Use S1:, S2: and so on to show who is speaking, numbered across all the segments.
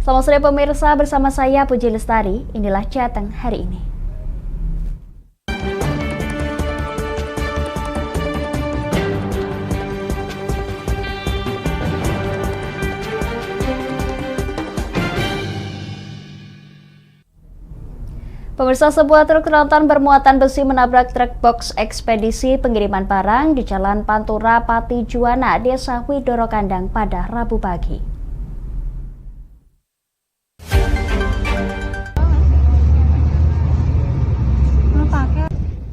S1: Selamat sore pemirsa, bersama saya Puji Lestari, inilah Jateng hari ini. Pemirsa, sebuah truk tronton bermuatan besi menabrak truk box ekspedisi pengiriman barang di Jalan Pantura Pati Juwana, Desa Widoro Kandang pada Rabu pagi.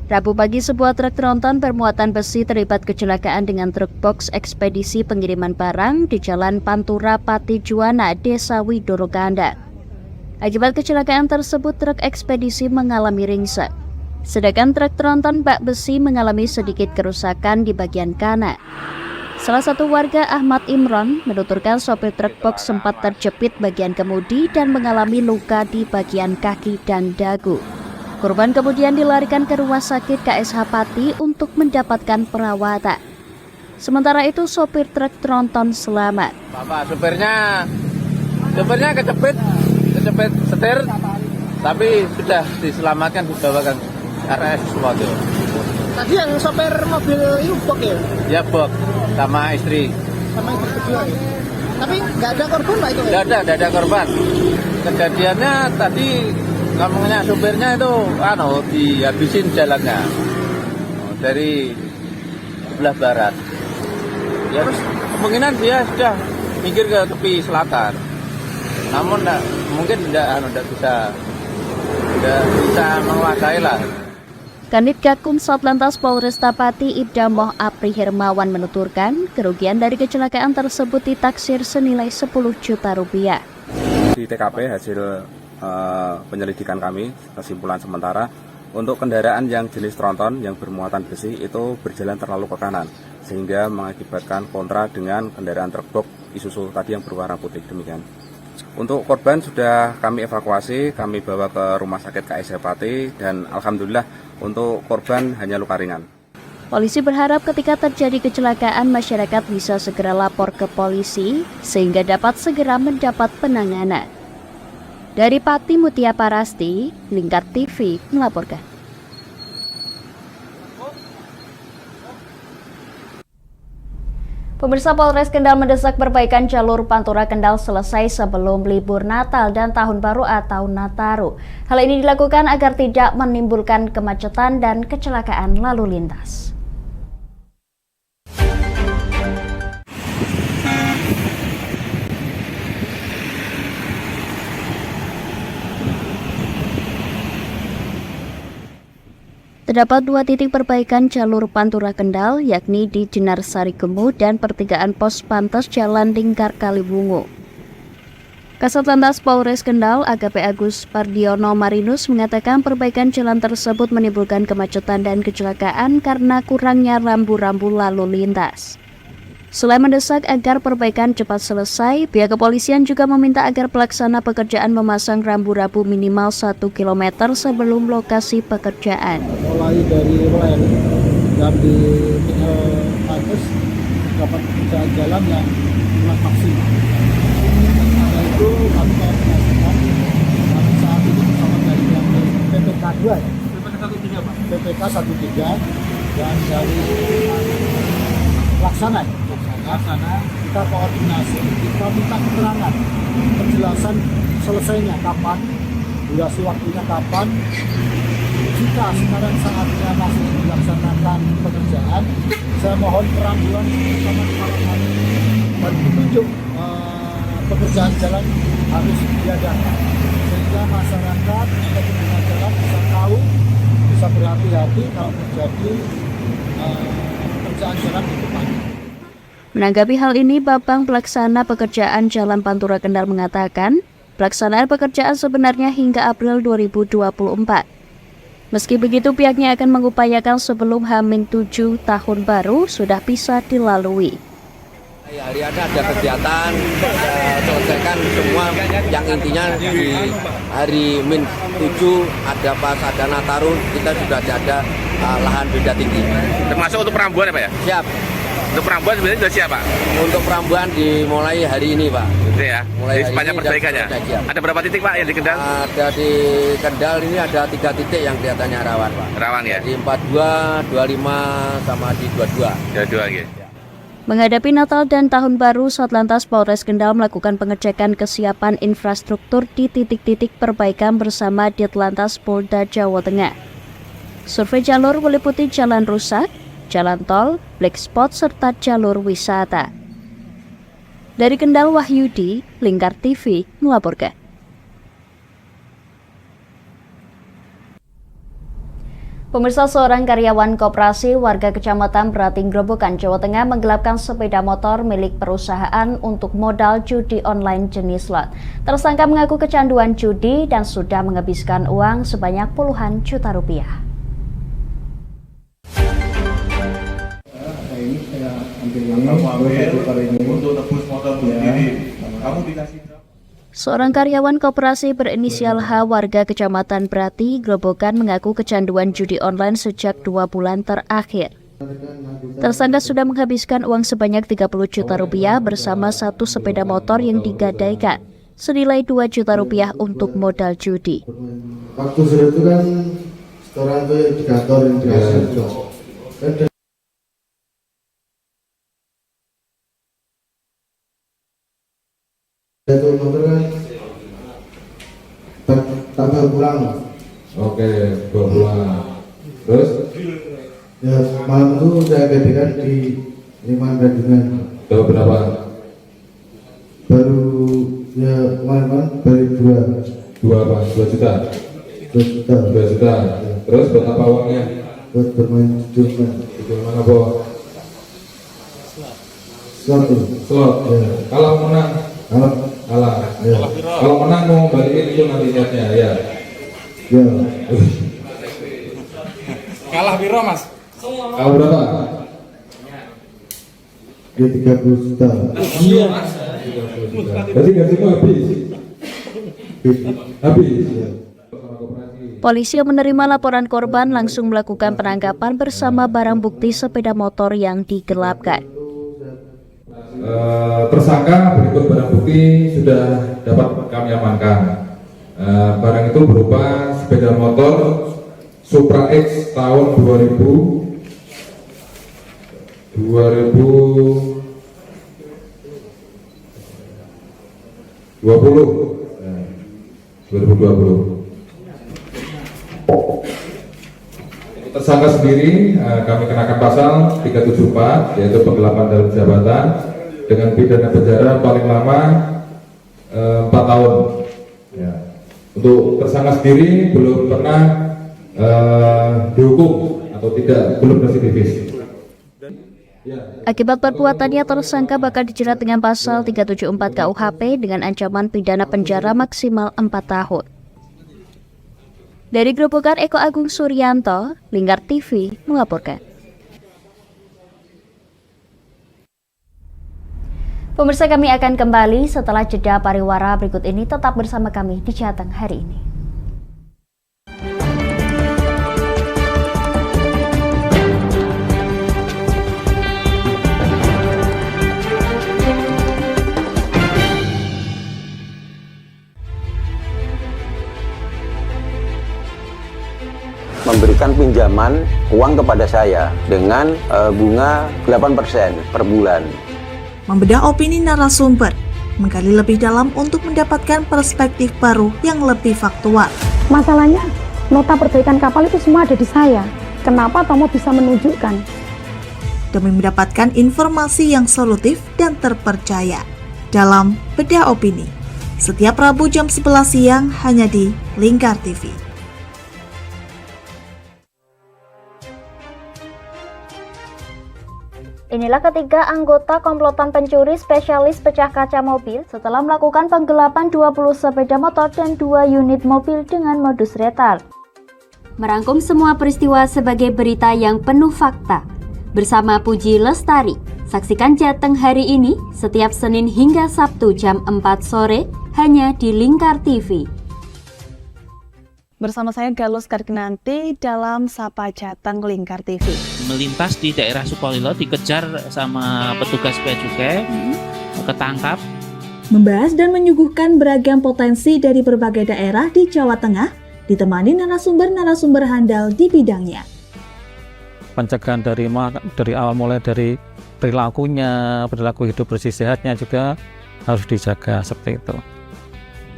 S1: Rabu pagi, sebuah truk tronton bermuatan besi terlibat kecelakaan dengan truk box ekspedisi pengiriman barang di Jalan Pantura Pati Juwana, Desa Widoro Kandang. Akibat kecelakaan tersebut, truk ekspedisi mengalami ringsek, sedangkan truk tronton bak besi mengalami sedikit kerusakan di bagian kanan. Salah satu warga, Ahmad Imron, menuturkan sopir truk box sempat terjepit bagian kemudi dan mengalami luka di bagian kaki dan dagu. Korban kemudian dilarikan ke rumah sakit KSH Pati untuk mendapatkan perawatan. Sementara itu, sopir truk tronton selamat.
S2: Bapak supirnya kecepit setir, tapi sudah diselamatkan, dibawa ke RS Suwoto.
S3: Tadi yang sopir mobil itu bok ya?
S2: Ya bok, sama istri.
S3: Sama istri kedua ya? Tapi nggak ada korban Pak itu?
S2: Nggak ada korban. Kejadiannya tadi ngomongnya supirnya itu dihabisin jalannya dari sebelah barat. Ya terus kemungkinan dia sudah minggir ke tepi selatan. Namun mungkin tidak bisa menguasai lah.
S1: Kanit Gakum Satlantas Polresta Pati Ibda Moh Apri Hermawan menuturkan kerugian dari kecelakaan tersebut ditaksir senilai 10 juta rupiah.
S4: Di TKP hasil penyelidikan kami, kesimpulan sementara untuk kendaraan yang jenis tronton yang bermuatan besi itu berjalan terlalu ke kanan sehingga mengakibatkan kontra dengan kendaraan truk box Isuzu tadi yang berwarna putih. Demikian. Untuk korban sudah kami evakuasi, kami bawa ke rumah sakit KSH Pati dan alhamdulillah untuk korban hanya luka ringan.
S1: Polisi berharap ketika terjadi kecelakaan masyarakat bisa segera lapor ke polisi sehingga dapat segera mendapat penanganan. Dari Pati, Mutia Parasti, Lingkar TV melaporkan. Pemirsa, Polres Kendal mendesak perbaikan jalur Pantura Kendal selesai sebelum libur Natal dan Tahun Baru atau Nataru. Hal ini dilakukan agar tidak menimbulkan kemacetan dan kecelakaan lalu lintas. Terdapat 2 titik perbaikan jalur Pantura Kendal, yakni di Jenar Sari Gemu dan pertigaan pos pantas Jalan Lingkar Kalibungu. Kasatlantas Polres Kendal AKP Agus Pardiono Marinus mengatakan perbaikan jalan tersebut menimbulkan kemacetan dan kecelakaan karena kurangnya rambu-rambu lalu lintas. Selain mendesak agar perbaikan cepat selesai, pihak kepolisian juga meminta agar pelaksana pekerjaan memasang rambu-rambu minimal 1 km sebelum lokasi pekerjaan.
S3: Mulai dari rel dan di atas dapat pekerjaan jalan yang maksimal. Karena itu kami koordinasikan kami saat ini bersama dari yang PPK 2 ya? PPK 13 dan dari pelaksana kita koordinasi, kita minta keterangan penjelasan selesainya kapan, durasi waktunya kapan. Jika sekarang saatnya masih dilaksanakan pekerjaan, saya mohon kerampuan bersama kepala dan petunjuk pekerjaan jalan harus diadakan sehingga masyarakat atau pengguna jalan bisa tahu, bisa berhati-hati kalau terjadi pekerjaan jalan di depan.
S1: Menanggapi hal ini, Babang Pelaksana Pekerjaan Jalan Pantura Kendal mengatakan, pelaksanaan pekerjaan sebenarnya hingga April 2024. Meski begitu, pihaknya akan mengupayakan sebelum H-7 tahun baru sudah bisa dilalui.
S2: Hari ada kegiatan, selesaikan semua yang intinya di hari -7 ada pas ada Nataru, kita sudah ada lahan beda tinggi.
S5: Termasuk untuk perambuan ya Pak ya?
S2: Siap.
S5: Untuk perambuan sebenarnya sudah siap, Pak?
S2: Untuk perambuan dimulai hari ini, Pak.
S5: Gitu ya.
S2: Mulai
S5: Jadi
S2: hari
S5: sepanjang
S2: ini dan
S5: perbaikannya.
S2: seterusnya, siap.
S5: Ada berapa titik, Pak, yang di Kendal?
S2: Ada di Kendal ini ada 3 titik yang kelihatannya rawan, Pak.
S5: Rawan ya.
S2: Di 42, 25 sama di 22.
S5: Dua gitu.
S1: Menghadapi Natal dan Tahun Baru, Satlantas Polres Kendal melakukan pengecekan kesiapan infrastruktur di titik-titik perbaikan bersama Ditlantas Polda Jawa Tengah. Survei jalur meliputi jalan rusak, jalan tol, black spot, serta jalur wisata. Dari Kendal, Wahyudi, Lingkar TV, melaporkan. Pemirsa, seorang karyawan koperasi warga Kecamatan Berating Grobogan, Jawa Tengah menggelapkan sepeda motor milik perusahaan untuk modal judi online jenis slot. Tersangka mengaku kecanduan judi dan sudah menghabiskan uang sebanyak puluhan juta rupiah.
S6: Untuk tebus motor sendiri, kamu dikasih berapa?
S1: Seorang karyawan koperasi berinisial H warga Kecamatan Berati Grobogan mengaku kecanduan judi online sejak 2 bulan terakhir. Tersangka sudah menghabiskan uang sebanyak 30 juta rupiah bersama satu sepeda motor yang digadaikan, senilai 2 juta rupiah untuk modal judi.
S7: Waktu sudah itu kan setoran itu di kantor yang dikasih itu motor kan tambah pulang.
S6: Oke, bawa pulang. Terus?
S7: Ya malam itu saya gadekan di 5 gadungan.
S6: Tahu berapa?
S7: Baru ya kemarin balik 2
S6: 2 apa? 2 juta?
S7: 2 juta.
S6: 2 juta. Terus buat apa uangnya?
S7: Buat bermain judi.
S6: Itu mana, Bo?
S7: Slot.
S6: Slot.
S7: Ya.
S6: Kalau menang?
S7: Kalah. Ya.
S6: Kalau menang mau balikin itu nanti niatnya, ya.
S7: Ya.
S5: Kalah piro, Mas?
S6: Kalau berapa?
S7: Dia 30 juta.
S6: Iya. Berarti gajimu habis. Habis.
S7: Ya.
S1: Polisi yang menerima laporan korban langsung melakukan penangkapan bersama barang bukti sepeda motor yang digelapkan.
S6: Tersangka berikut barang bukti sudah dapat kami amankan. Barang itu berupa sepeda motor Supra X tahun 2020. Tersangka sendiri kami kenakan pasal 374 yaitu penggelapan dalam jabatan dengan pidana penjara paling lama 4 tahun. Ya. Untuk tersangka sendiri belum pernah dihukum atau belum residivis.
S1: Akibat perbuatannya, tersangka bakal dijerat dengan pasal 374 KUHP dengan ancaman pidana penjara maksimal 4 tahun. Dari Grobogan, Eko Agung Suryanto, Lingkar TV melaporkan. Pemirsa, kami akan kembali setelah jeda pariwara berikut ini. Tetap bersama kami di Jateng hari ini.
S8: Memberikan pinjaman uang kepada saya dengan bunga 8% per bulan.
S9: Membedah opini narasumber, menggali lebih dalam untuk mendapatkan perspektif baru yang lebih faktual.
S10: Masalahnya, nota perbaikan kapal itu semua ada di saya. Kenapa Tomo bisa menunjukkan?
S9: Demi mendapatkan informasi yang solutif dan terpercaya. Dalam Bedah Opini, setiap Rabu jam 11 siang hanya di Lingkar TV.
S1: Inilah ketiga anggota komplotan pencuri spesialis pecah kaca mobil setelah melakukan penggelapan 20 sepeda motor dan 2 unit mobil dengan modus retard. Merangkum semua peristiwa sebagai berita yang penuh fakta. Bersama Puji Lestari, saksikan Jateng hari ini setiap Senin hingga Sabtu jam 4 sore hanya di Lingkar TV.
S11: Bersama saya Galus Karkinanti dalam Sapa Jateng Lingkar TV.
S12: Melintas di daerah Sukolilo dikejar sama petugas bea cukai, ketangkap.
S9: Membahas dan menyuguhkan beragam potensi dari berbagai daerah di Jawa Tengah, ditemani narasumber-narasumber handal di bidangnya.
S3: Pencegahan dari awal mulai dari perilakunya, perilaku hidup bersih sehatnya juga harus dijaga seperti itu.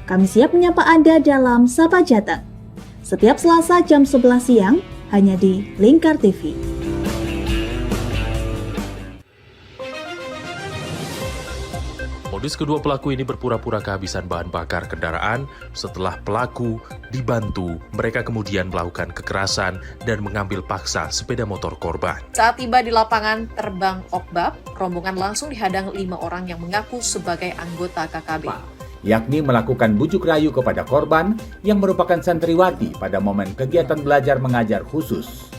S9: Kami siap menyapa Anda dalam Sapa Jateng. Setiap Selasa jam 11 siang, hanya di Lingkar TV.
S13: Modus kedua pelaku ini berpura-pura kehabisan bahan bakar kendaraan. Setelah pelaku dibantu, mereka kemudian melakukan kekerasan dan mengambil paksa sepeda motor korban.
S14: Saat tiba di lapangan terbang Okbab, rombongan langsung dihadang 5 orang yang mengaku sebagai anggota KKB.
S15: Yakni melakukan bujuk rayu kepada korban yang merupakan santriwati pada momen kegiatan belajar mengajar khusus.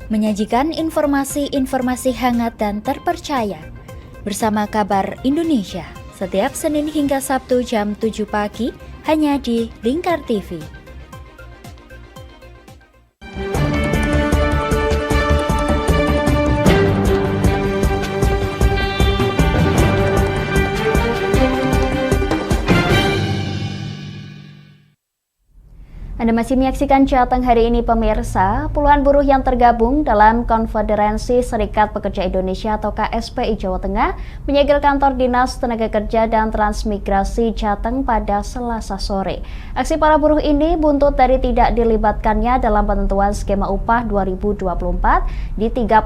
S1: Menyajikan informasi-informasi hangat dan terpercaya bersama Kabar Indonesia setiap Senin hingga Sabtu jam 7 pagi hanya di Lingkar TV. Anda masih menyaksikan Jateng hari ini pemirsa. Puluhan buruh yang tergabung dalam Konfederasi Serikat Pekerja Indonesia atau KSPI Jawa Tengah menyegel kantor Dinas Tenaga Kerja dan Transmigrasi Jateng pada Selasa sore. Aksi para buruh ini buntut dari tidak dilibatkannya dalam penentuan skema upah 2024 di 35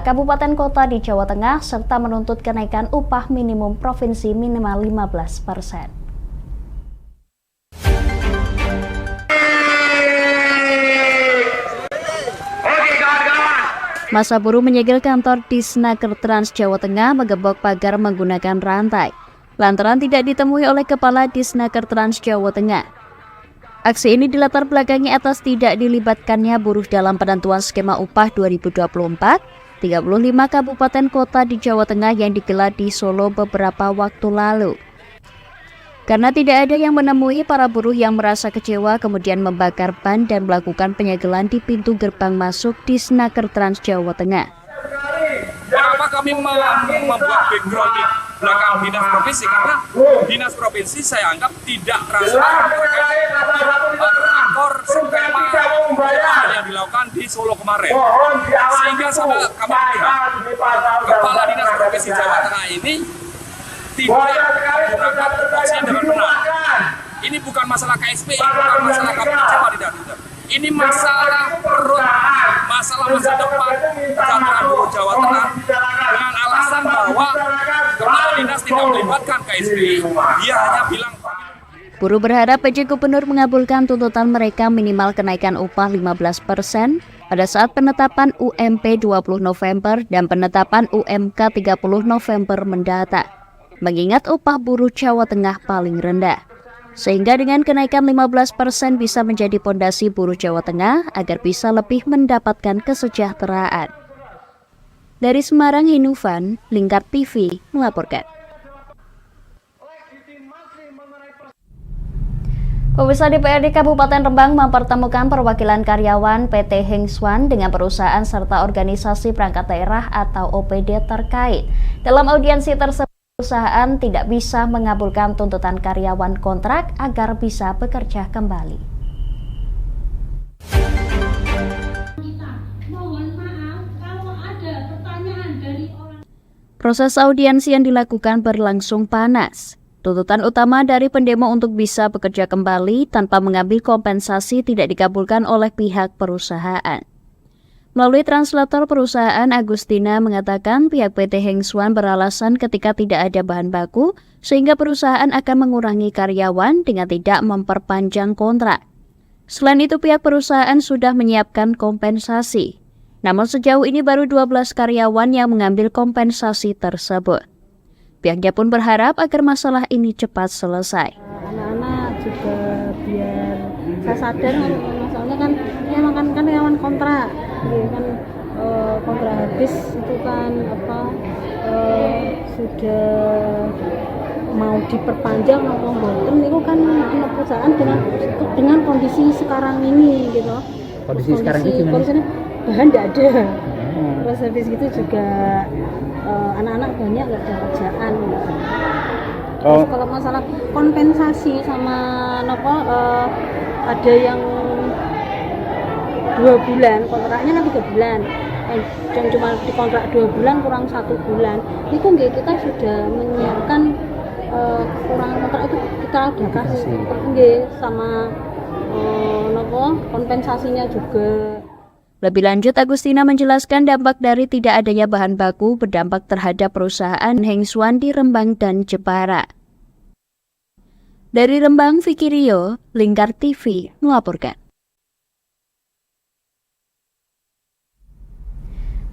S1: kabupaten kota di Jawa Tengah serta menuntut kenaikan upah minimum provinsi minimal 15%. Masa buruh menyegel kantor Disnaker Trans Jawa Tengah mengebok pagar menggunakan rantai, lantaran tidak ditemui oleh Kepala Disnaker Trans Jawa Tengah. Aksi ini dilatar belakangi atas tidak dilibatkannya buruh dalam penentuan skema upah 2024, 35 kabupaten kota di Jawa Tengah yang digelar di Solo beberapa waktu lalu. Karena tidak ada yang menemui, para buruh yang merasa kecewa kemudian membakar ban dan melakukan penyegelan di pintu gerbang masuk Disnaker Trans Jawa Tengah.
S5: Kenapa kami membuat background di belakang dinas provinsi? Karena dinas provinsi saya anggap tidak transparan terkait rakor skema yang dilakukan di Solo kemarin. Sehingga kami melihat Kepala Dinas Provinsi Jawa Tengah ini tidak menggunakan tupoksinya dengan benar. Ini bukan masalah KSPI, bukan masalah KPI, tidak. Ini masalah perut, masalah masa depan kesejahteraan buruh Jawa Tengah dengan alasan bahwa Kepala Dinas tidak melibatkan KSPI, dia hanya bilang.
S1: Buruh berharap PJ Gubernur mengabulkan tuntutan mereka minimal kenaikan upah 15% pada saat penetapan UMP 20 November dan penetapan UMK 30 November mendatang. Mengingat upah buruh Jawa Tengah paling rendah. Sehingga dengan kenaikan 15% bisa menjadi pondasi buruh Jawa Tengah agar bisa lebih mendapatkan kesejahteraan. Dari Semarang, Hinufan, Lingkar TV melaporkan. Pemirsa, DPRD Kabupaten Rembang mempertemukan perwakilan karyawan PT Hengswan dengan perusahaan serta organisasi perangkat daerah atau OPD terkait. Dalam audiensi tersebut, perusahaan tidak bisa mengabulkan tuntutan karyawan kontrak agar bisa bekerja kembali. Proses audiensi yang dilakukan berlangsung panas. Tuntutan utama dari pendemo untuk bisa bekerja kembali tanpa mengambil kompensasi tidak dikabulkan oleh pihak perusahaan. Melalui translator perusahaan, Agustina mengatakan pihak PT Hengswan beralasan ketika tidak ada bahan baku, sehingga perusahaan akan mengurangi karyawan dengan tidak memperpanjang kontrak. Selain itu, pihak perusahaan sudah menyiapkan kompensasi. Namun sejauh ini baru 12 karyawan yang mengambil kompensasi tersebut. Pihaknya pun berharap agar masalah ini cepat selesai.
S10: Anak-anak juga biar saya sadar masalahnya kan ini emang kan karyawan kontrak, jadi kan kontrak habis itu kan sudah mau diperpanjang atau mboten itu kan perusahaan dengan kondisi sekarang ini gitu.
S16: Kondisi sekarang ini gimana?
S10: Kondisinya bahan tidak ada. Terus habis itu juga anak-anak banyak nggak ada kerjaan. Terus kalau masalah kompensasi sama ada yang 2 bulan, kontraknya kan 3 bulan. Yang cuma dikontrak 2 bulan kurang 1 bulan. Itu kita sudah menyiapkan kekurangan kontrak itu kita udah kasih sama kompensasinya juga.
S1: Lebih lanjut, Agustina menjelaskan dampak dari tidak adanya bahan baku berdampak terhadap perusahaan Heng Suan di Rembang dan Jepara. Dari Rembang, Vicky Rio, Lingkar TV melaporkan.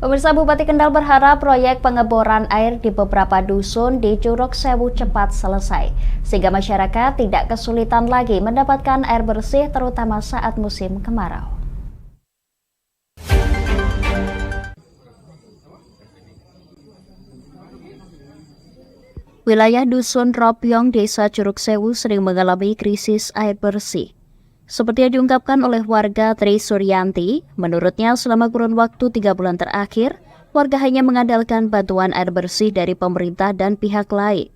S1: Pemirsa, Bupati Kendal berharap proyek pengeboran air di beberapa dusun di Curug Sewu cepat selesai, sehingga masyarakat tidak kesulitan lagi mendapatkan air bersih terutama saat musim kemarau. Wilayah Dusun Ropyong, Desa Curug Sewu sering mengalami krisis air bersih. Seperti yang diungkapkan oleh warga Tri Suryanti, menurutnya selama kurun waktu 3 bulan terakhir, warga hanya mengandalkan bantuan air bersih dari pemerintah dan pihak lain.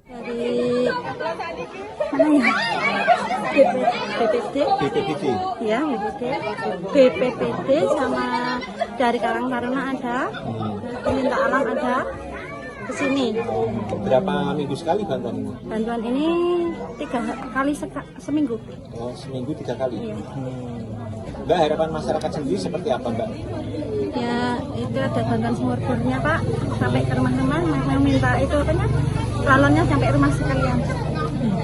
S10: BPPD sama dari Karang Taruna ada, Peminta Alam ada. Kesini.
S16: Berapa minggu sekali bantuan ini?
S10: Bantuan ini 3 kali seminggu.
S16: Oh, seminggu 3 kali. Iya. Mbak, harapan masyarakat sendiri seperti apa, Mbak?
S10: Ya, itu ada bantuan sumur bornya, Pak, sampai ke rumah-rumah, yang minta itu apanya? Galonnya sampai rumah sekalian.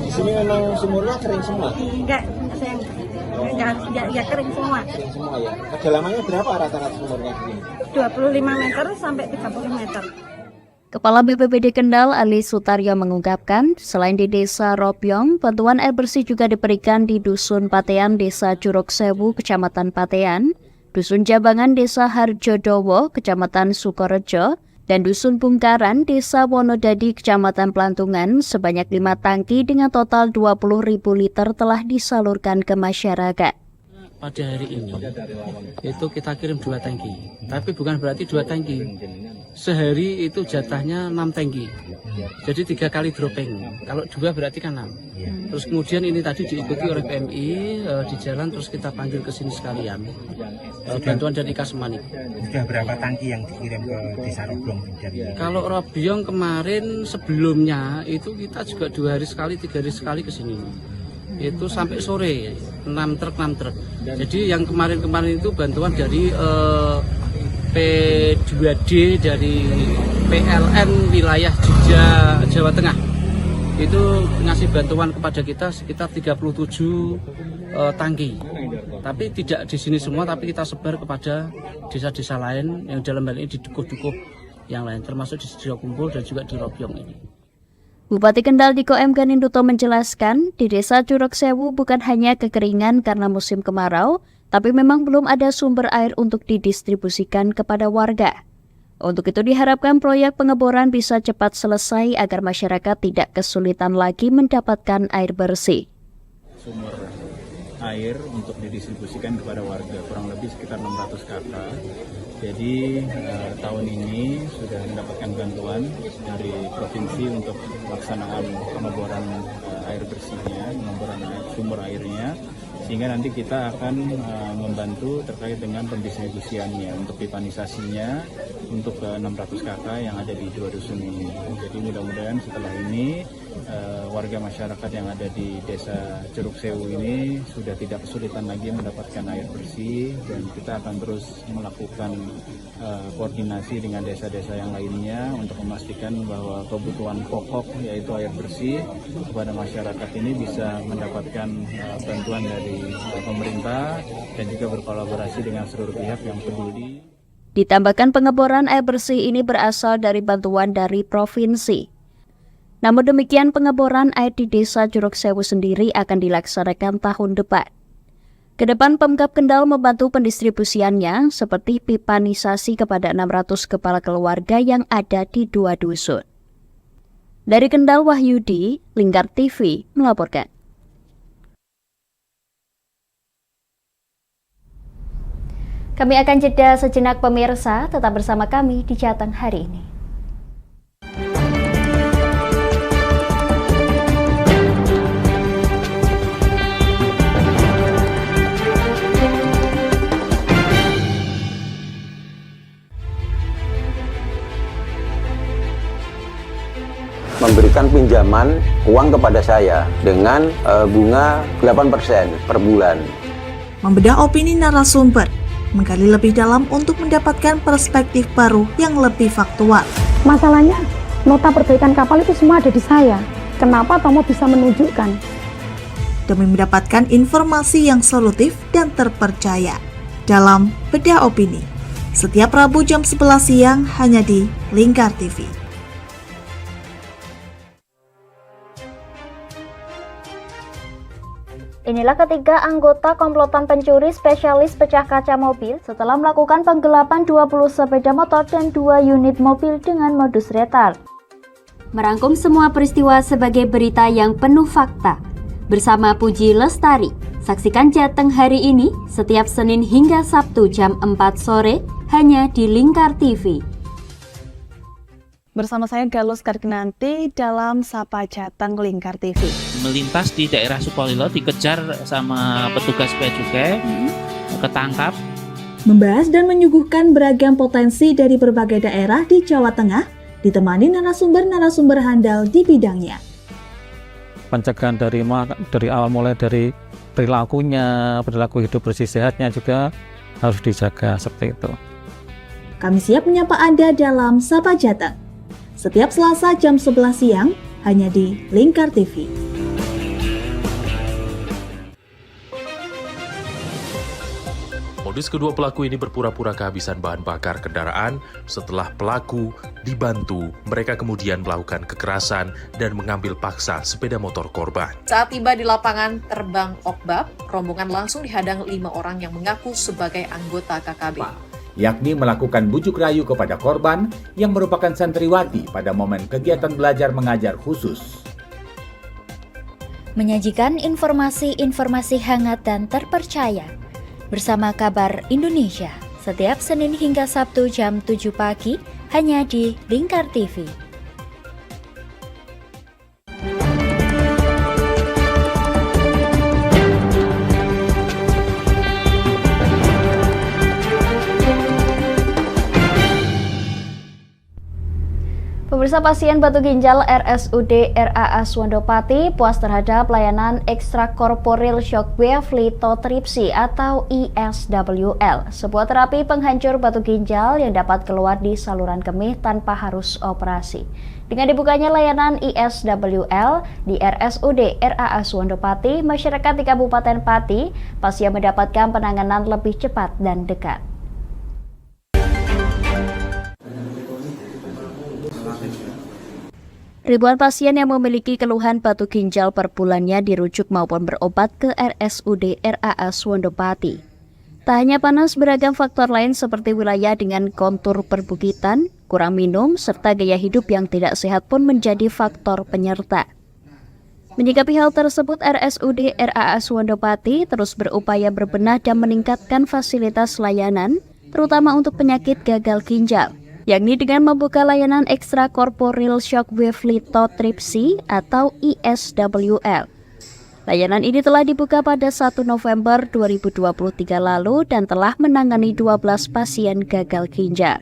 S16: Di sini memang sumurnya kering semua?
S10: Enggak, sayang. Ya kering semua.
S16: Kering semua ya. Kedalamannya berapa rata-rata sumurnya di sini?
S10: 25 meter sampai 30 meter.
S1: Kepala BPBD Kendal, Ali Sutaryo mengungkapkan, selain di Desa Ropyong, bantuan air bersih juga diberikan di Dusun Patean, Desa Curug Sewu, Kecamatan Patean, Dusun Jabangan, Desa Harjodowo, Kecamatan Sukorejo, dan Dusun Bungkaran, Desa Wonodadi, Kecamatan Pelantungan, sebanyak 5 tangki dengan total 20.000 liter telah disalurkan ke masyarakat.
S17: Pada hari ini, itu kita kirim 2 tangki, tapi bukan berarti 2 tangki. Sehari itu jatahnya 6 tangki, jadi 3 kali dropping. Kalau 2 berarti kan 6. Terus kemudian ini tadi diikuti oleh PMI di jalan, terus kita panggil ke sini sekalian. Bantuan dari Kasmani.
S16: Sudah berapa tangki yang dikirim ke Desa Ropyong?
S17: Kalau Ropyong kemarin sebelumnya itu kita juga 2 hari sekali, 3 hari sekali ke sini. Itu sampai sore 6 truk. Jadi yang kemarin itu bantuan dari P2D dari PLN wilayah Jogja, Jawa Tengah. Itu ngasih bantuan kepada kita sekitar 37 tangki. Tapi tidak di sini semua, tapi kita sebar kepada desa-desa lain yang dalam hal ini di dukuh-dukuh yang lain, termasuk di Sido Kumpul dan juga di Ropyong ini.
S1: Bupati Kendal Diko M. Ganinduto menjelaskan, di Desa Curug Sewu bukan hanya kekeringan karena musim kemarau, tapi memang belum ada sumber air untuk didistribusikan kepada warga. Untuk itu diharapkan proyek pengeboran bisa cepat selesai agar masyarakat tidak kesulitan lagi mendapatkan air bersih.
S18: Sumber air untuk didistribusikan kepada warga kurang lebih sekitar 600 kakak. Jadi tahun ini sudah mendapatkan bantuan dari provinsi untuk pelaksanaan pengeboran air bersihnya, pengeboran sumber airnya, sehingga nanti kita akan membantu terkait dengan pendistribusiannya untuk pipanisasinya untuk 600 kakak yang ada di 2 dusun ini. Jadi mudah-mudahan setelah ini warga masyarakat yang ada di Desa Curug Sewu ini sudah tidak kesulitan lagi mendapatkan air bersih, dan kita akan terus melakukan koordinasi dengan desa-desa yang lainnya untuk memastikan bahwa kebutuhan pokok yaitu air bersih kepada masyarakat ini bisa mendapatkan bantuan dari pemerintah dan juga berkolaborasi dengan seluruh pihak yang peduli.
S1: Ditambahkan pengeboran air bersih ini berasal dari bantuan dari provinsi. Namun demikian, pengeboran air di Desa Curug Sewu sendiri akan dilaksanakan tahun depan. Kedepan Pemkab Kendal membantu pendistribusiannya seperti pipanisasi kepada 600 kepala keluarga yang ada di 2 dusun. Dari Kendal, Wahyudi, Lingkar TV melaporkan. Kami akan jeda sejenak pemirsa, tetap bersama kami di Jateng hari ini.
S8: Memberikan pinjaman uang kepada saya dengan bunga 8% per bulan.
S9: Membedah opini narasumber, menggali lebih dalam untuk mendapatkan perspektif baru yang lebih faktual.
S10: Masalahnya, nota perbaikan kapal itu semua ada di saya. Kenapa Tomo bisa menunjukkan?
S9: Demi mendapatkan informasi yang solutif dan terpercaya. Dalam Bedah Opini, setiap Rabu jam 11 siang hanya di Lingkar TV.
S1: Inilah ketiga anggota komplotan pencuri spesialis pecah kaca mobil setelah melakukan penggelapan 20 sepeda motor dan 2 unit mobil dengan modus retard. Merangkum semua peristiwa sebagai berita yang penuh fakta. Bersama Puji Lestari, saksikan Jateng hari ini setiap Senin hingga Sabtu jam 4 sore hanya di Lingkar TV.
S11: Bersama saya Galus Kargnanti dalam Sapa Jateng Lingkar TV.
S12: Melintas di daerah Sukolilo dikejar sama petugas bea cukai, ketangkap.
S9: Membahas dan menyuguhkan beragam potensi dari berbagai daerah di Jawa Tengah, ditemani narasumber-narasumber handal di bidangnya.
S19: Pencegahan dari awal mulai dari perilakunya, perilaku hidup bersih sehatnya juga harus dijaga seperti itu.
S9: Kami siap menyapa Anda dalam Sapa Jateng. Setiap Selasa jam 11 siang hanya di Lingkar TV.
S13: Modus kedua pelaku ini berpura-pura kehabisan bahan bakar kendaraan. Setelah pelaku dibantu, mereka kemudian melakukan kekerasan dan mengambil paksa sepeda motor korban.
S14: Saat tiba di lapangan terbang Okbab, rombongan langsung dihadang 5 orang yang mengaku sebagai anggota KKB.
S15: Yakni melakukan bujuk rayu kepada korban yang merupakan santriwati pada momen kegiatan belajar mengajar khusus.
S1: Menyajikan informasi-informasi hangat dan terpercaya bersama Kabar Indonesia setiap Senin hingga Sabtu jam 7 pagi hanya di Lingkar TV. Pemirsa, pasien batu ginjal RSUD RAA Swandopati puas terhadap layanan ekstrakorporeal shockwave lithotripsy atau ISWL, sebuah terapi penghancur batu ginjal yang dapat keluar di saluran kemih tanpa harus operasi. Dengan dibukanya layanan ISWL di RSUD RAA Swandopati, masyarakat di Kabupaten Pati, pasien mendapatkan penanganan lebih cepat dan dekat. Ribuan pasien yang memiliki keluhan batu ginjal per bulannya dirujuk maupun berobat ke RSUD RAA Swandopati. Tak hanya panas, beragam faktor lain seperti wilayah dengan kontur perbukitan, kurang minum, serta gaya hidup yang tidak sehat pun menjadi faktor penyerta. Menyikapi hal tersebut, RSUD RAA Swandopati terus berupaya berbenah dan meningkatkan fasilitas layanan, terutama untuk penyakit gagal ginjal, yakni dengan membuka layanan ekstrakorporeal shockwave lithotripsy atau ISWL. Layanan ini telah dibuka pada 1 November 2023 lalu dan telah menangani 12 pasien gagal ginjal.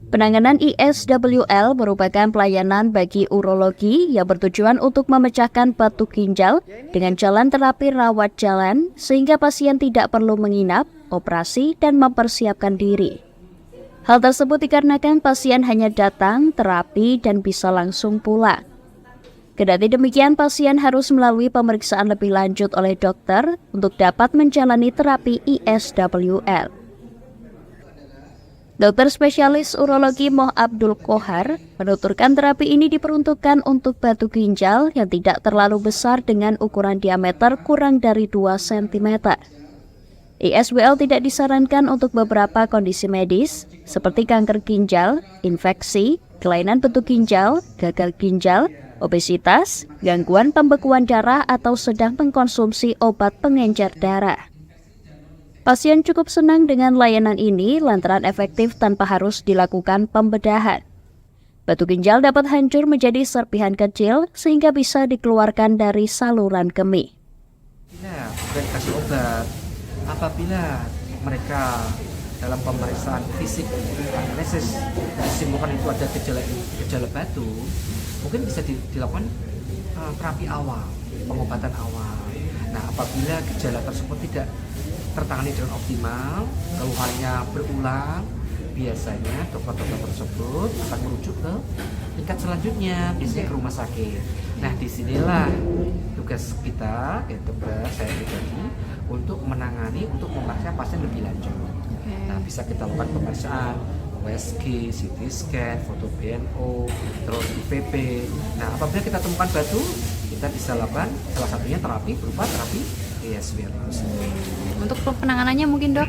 S1: Penanganan ISWL merupakan pelayanan bagi urologi yang bertujuan untuk memecahkan batu ginjal dengan jalan terapi rawat jalan sehingga pasien tidak perlu menginap, operasi, dan mempersiapkan diri. Hal tersebut dikarenakan pasien hanya datang, terapi, dan bisa langsung pulang. Kendati demikian, pasien harus melalui pemeriksaan lebih lanjut oleh dokter untuk dapat menjalani terapi ISWL. Dokter spesialis urologi Moh Abdul Kohar menuturkan terapi ini diperuntukkan untuk batu ginjal yang tidak terlalu besar dengan ukuran diameter kurang dari 2 cm. ISWL tidak disarankan untuk beberapa kondisi medis seperti kanker ginjal, infeksi, kelainan bentuk ginjal, gagal ginjal, obesitas, gangguan pembekuan darah atau sedang mengkonsumsi obat pengencer darah. Pasien cukup senang dengan layanan ini lantaran efektif tanpa harus dilakukan pembedahan. Batu ginjal dapat hancur menjadi serpihan kecil sehingga bisa dikeluarkan dari saluran kemih.
S20: Bukan kasih obat, apabila mereka dalam pemeriksaan fisik analisis disimpulkan itu ada gejala batu, mungkin bisa dilakukan terapi awal, pengobatan awal. Nah, apabila gejala tersebut tidak tertangani dengan optimal, keluhannya berulang, biasanya dokter-dokter tersebut akan merujuk ke tingkat selanjutnya, biasanya ke rumah sakit. Nah, disinilah tugas kita, dokter saya pribadi, untuk menangani, untuk memeriksa pasien lebih lanjut. Nah, bisa kita lakukan pemeriksaan USG, CT scan, foto BNO, terus IPP. Nah, apabila kita temukan batu, kita bisa lakukan salah satunya terapi berupa terapi ISWL itu sendiri.
S14: Untuk penanganannya mungkin dok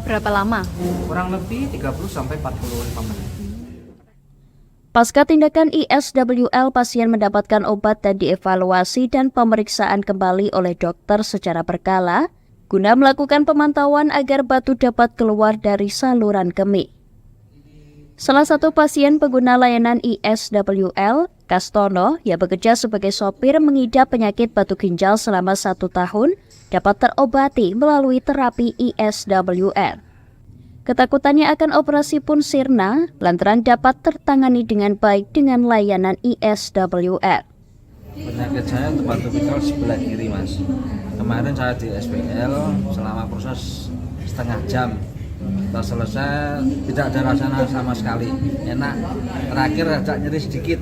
S14: berapa lama?
S20: Kurang lebih 30-45 menit.
S1: Pasca tindakan ISWL, pasien mendapatkan obat dan dievaluasi dan pemeriksaan kembali oleh dokter secara berkala guna melakukan pemantauan agar batu dapat keluar dari saluran kemih. Salah satu pasien pengguna layanan ISWL, Kastono, yang bekerja sebagai sopir mengidap penyakit batu ginjal selama 1 tahun, dapat terobati melalui terapi ISWL. Ketakutannya akan operasi pun sirna, lantaran dapat tertangani dengan baik dengan layanan ISWL.
S17: Penyakit saya untuk batu ginjal sebelah kiri, Mas. Kemarin saya di SPL selama proses setengah jam. Setelah selesai tidak ada rasa sama sekali, enak. Terakhir agak nyeri sedikit.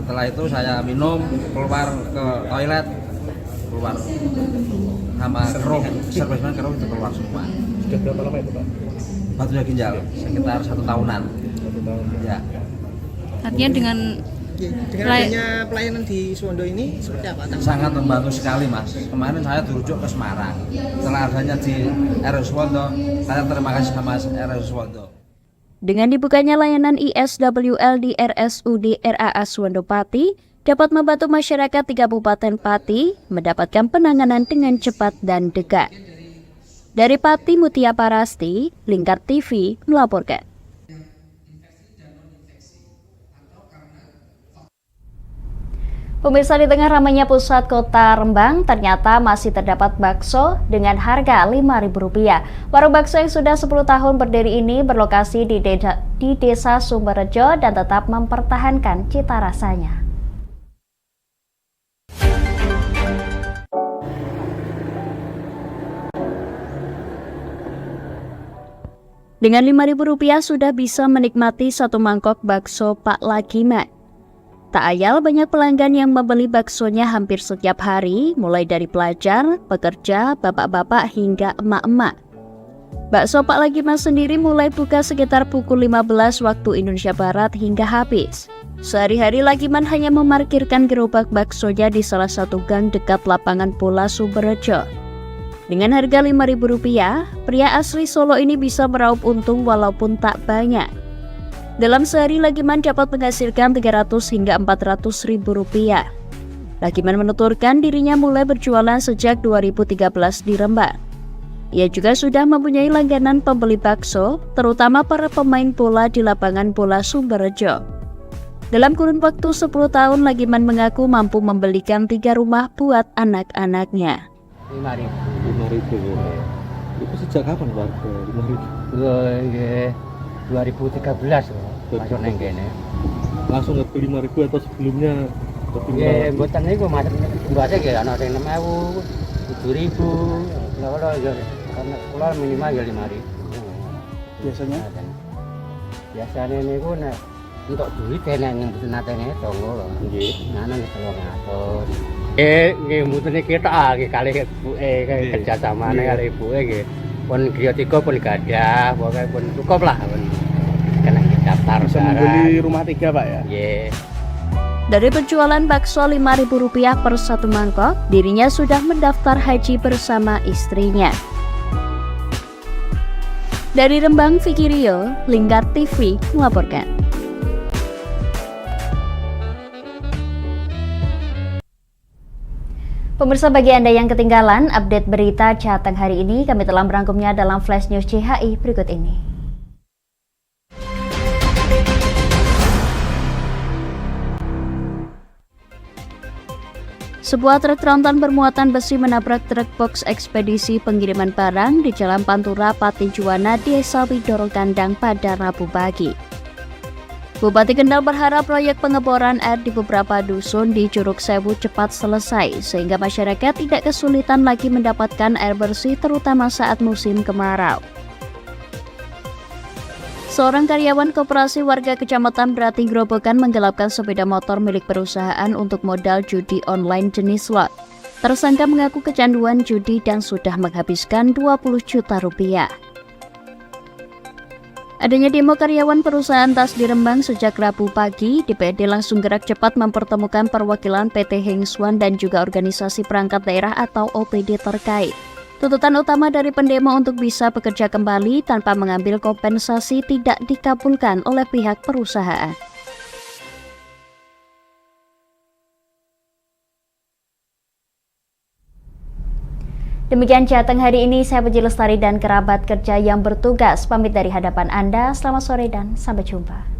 S17: Setelah itu saya minum, keluar ke toilet, keluar sama keruh, servisnya keruh itu keluar semua.
S3: Sudah berapa lama itu Pak?
S17: Batu ginjal sekitar 1 tahunan.
S3: 1 tahun.
S17: Ya.
S14: Artinya dengan
S21: adanya pelayanan di Suwondo ini seperti apa?
S17: Sangat membantu sekali, Mas. Kemarin saya dirujuk ke Semarang. Setelah adanya di RS Suwondo, saya terima kasih sama RS Suwondo.
S1: Dengan dibukanya layanan ISWL di RSUD RAA Suwondo Pati, dapat membantu masyarakat di Kabupaten Pati mendapatkan penanganan dengan cepat dan dekat. Dari Pati, Mutia Parasti, Lingkar TV melaporkan. Pemirsa, di tengah ramainya pusat kota Rembang, ternyata masih terdapat bakso dengan harga Rp5.000. Warung bakso yang sudah 10 tahun berdiri ini berlokasi di Desa Sumberjo dan tetap mempertahankan cita rasanya. Dengan Rp5.000 sudah bisa menikmati satu mangkok bakso Pak Lagiman. Tak ayal banyak pelanggan yang membeli baksonya hampir setiap hari, mulai dari pelajar, pekerja, bapak-bapak hingga emak-emak. Bakso Pak Lagiman sendiri mulai buka sekitar pukul 15 waktu Indonesia Barat hingga habis. Sehari-hari Lagiman hanya memarkirkan gerobak baksonya di salah satu gang dekat lapangan bola Sumberjo. Dengan harga Rp5.000, pria asli Solo ini bisa meraup untung walaupun tak banyak. Dalam sehari Lagiman dapat menghasilkan Rp300 hingga Rp400.000. Lagiman menuturkan dirinya mulai berjualan sejak 2013 di Rembang. Ia juga sudah mempunyai langganan pembeli bakso, terutama para pemain bola di lapangan bola Sumberjo. Dalam kurun waktu 10 tahun, Lagiman mengaku mampu membelikan 3 rumah buat anak-anaknya.
S3: Rp5.000. Itu sejak kapan Pak? Rp5.000?
S21: 2013 masuk neng kene.
S3: Langsung ke Rp5.000 atau sebelumnya?
S21: Ya, buatan niku masuk biasa ge ana sing 6.000, 7.000. Kalau karena sekolah minimal ya 5.000.
S3: Biasanya?
S21: Biasanya niku nek untuk duit nek mboten natene tonggo lho. Nggih. Nana nek 300. Nggih mboten kita kali ibuke kerja sama kali ibuke nggih. Pun griya 3 pun gadah, pokoke pun cukup lah pun. Kena daftar
S3: membeli rumah 3 Pak ya?
S21: Iya.
S1: Dari penjualan bakso Rp5.000 per satu mangkok, dirinya sudah mendaftar haji bersama istrinya. Dari Rembang, Vicky Rio, Lingkar TV melaporkan. Pemirsa, bagi Anda yang ketinggalan update berita Jateng hari ini, kami telah merangkumnya dalam Flash News CHI berikut ini. Sebuah truk tronton bermuatan besi menabrak truk box ekspedisi pengiriman barang di Jalan Pantura, Pati Juwana, Desa Widoro Gandang pada Rabu pagi. Bupati Kendal berharap proyek pengeboran air di beberapa dusun di Curug Sewu cepat selesai sehingga masyarakat tidak kesulitan lagi mendapatkan air bersih terutama saat musim kemarau. Seorang karyawan koperasi warga Kecamatan Berati Grobogan menggelapkan sepeda motor milik perusahaan untuk modal judi online jenis slot. Tersangka mengaku kecanduan judi dan sudah menghabiskan 20 juta rupiah. Adanya demo karyawan perusahaan tas di Rembang sejak Rabu pagi, DPRD langsung gerak cepat mempertemukan perwakilan PT Hengswan dan juga organisasi perangkat daerah atau OPD terkait. Tuntutan utama dari pendemo untuk bisa bekerja kembali tanpa mengambil kompensasi tidak dikabulkan oleh pihak perusahaan. Demikian Jateng hari ini, saya Puji Lestari dan kerabat kerja yang bertugas pamit dari hadapan Anda. Selamat sore dan sampai jumpa.